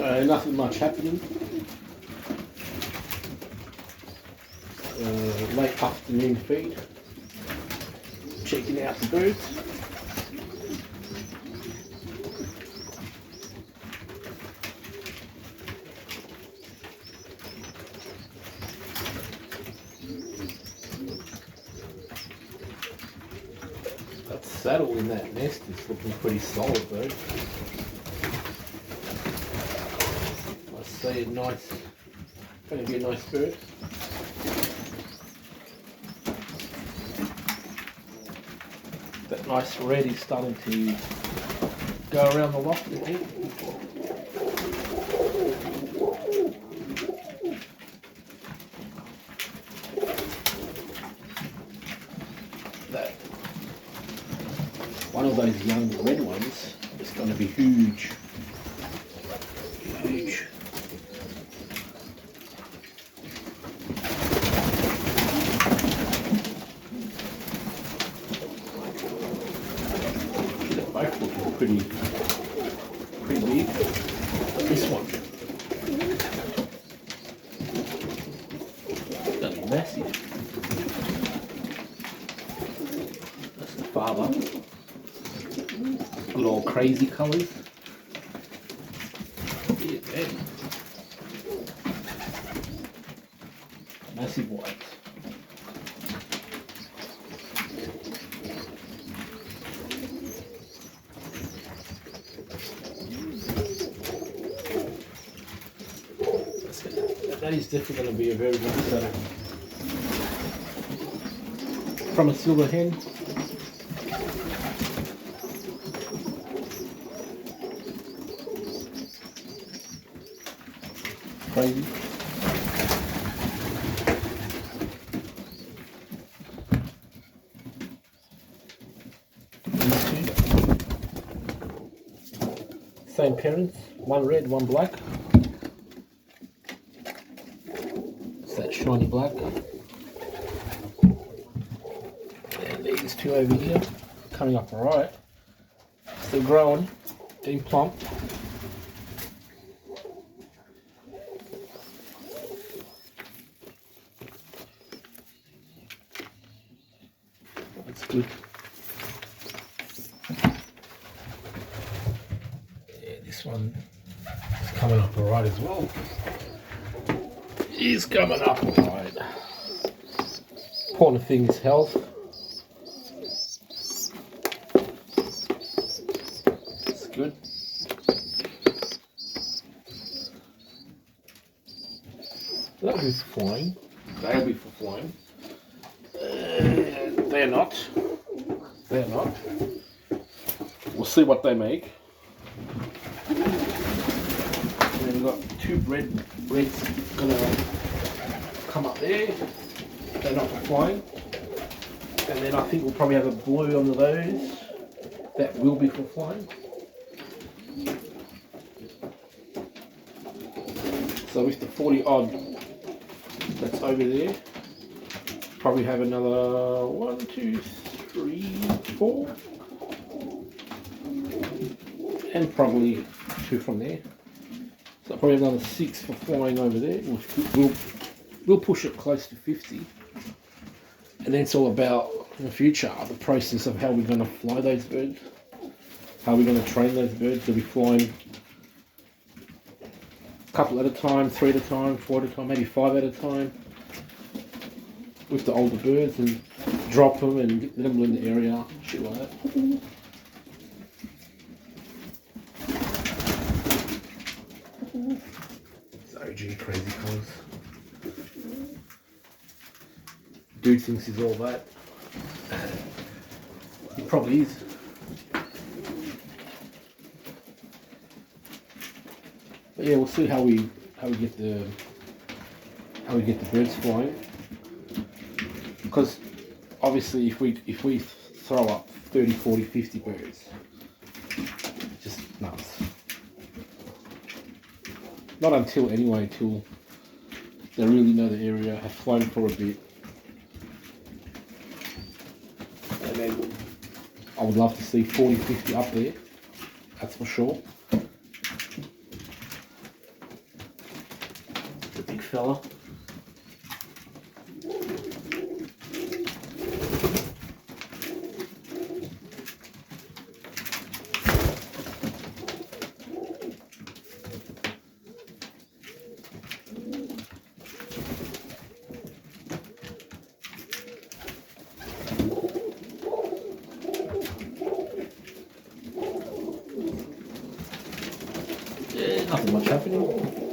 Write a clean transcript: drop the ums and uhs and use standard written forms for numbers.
Nothing much happening. Late afternoon feed. Checking out the birds. That saddle in that nest is looking pretty solid though. I see a nice, going to be a nice bird. That nice red is starting to go around the loft a bit. That one of those young red ones is going to be huge. Huge. They're both looking pretty big. This one is going to be massive. That's the father. Good old crazy colours. Yeah, man. Massive whites. That is definitely going to be a very good setup. From a silver hen. Crazy. These two. Same parents, one red, one black. It's that shiny black. And these two over here, coming up alright. Still growing, getting plump. That's good. Yeah, this one is coming up alright as well. He's coming up alright. Important thing is health. That's good. That'll be for flying. They'll be for flying. They're not. They're not. We'll see what they make. And then we've got two reds gonna come up there. They're not for flying. And then I think we'll probably have a blue on those. That will be for flying. So with the 40 odd that's over there, probably have another 1, 2, 3, 4, and probably 2 from there. So probably another 6 for flying over there. We'll push it close to 50, and then it's all about in the future the process of how we're going to fly those birds, how we're going to train those birds. They'll be flying a couple at a time, 3 at a time, 4 at a time, maybe 5 at a time. With the older birds and drop them and get them in the area, shit like that. It's OG crazy colours. Dude thinks he's all that. He probably is. But yeah, we'll see how we get the birds flying. Because obviously if we throw up 30, 40, 50 birds, just nuts. Not until they really know the area, have flown for a bit. And then I would love to see 40, 50 up there, that's for sure. fella. Yeah, nothing much happening.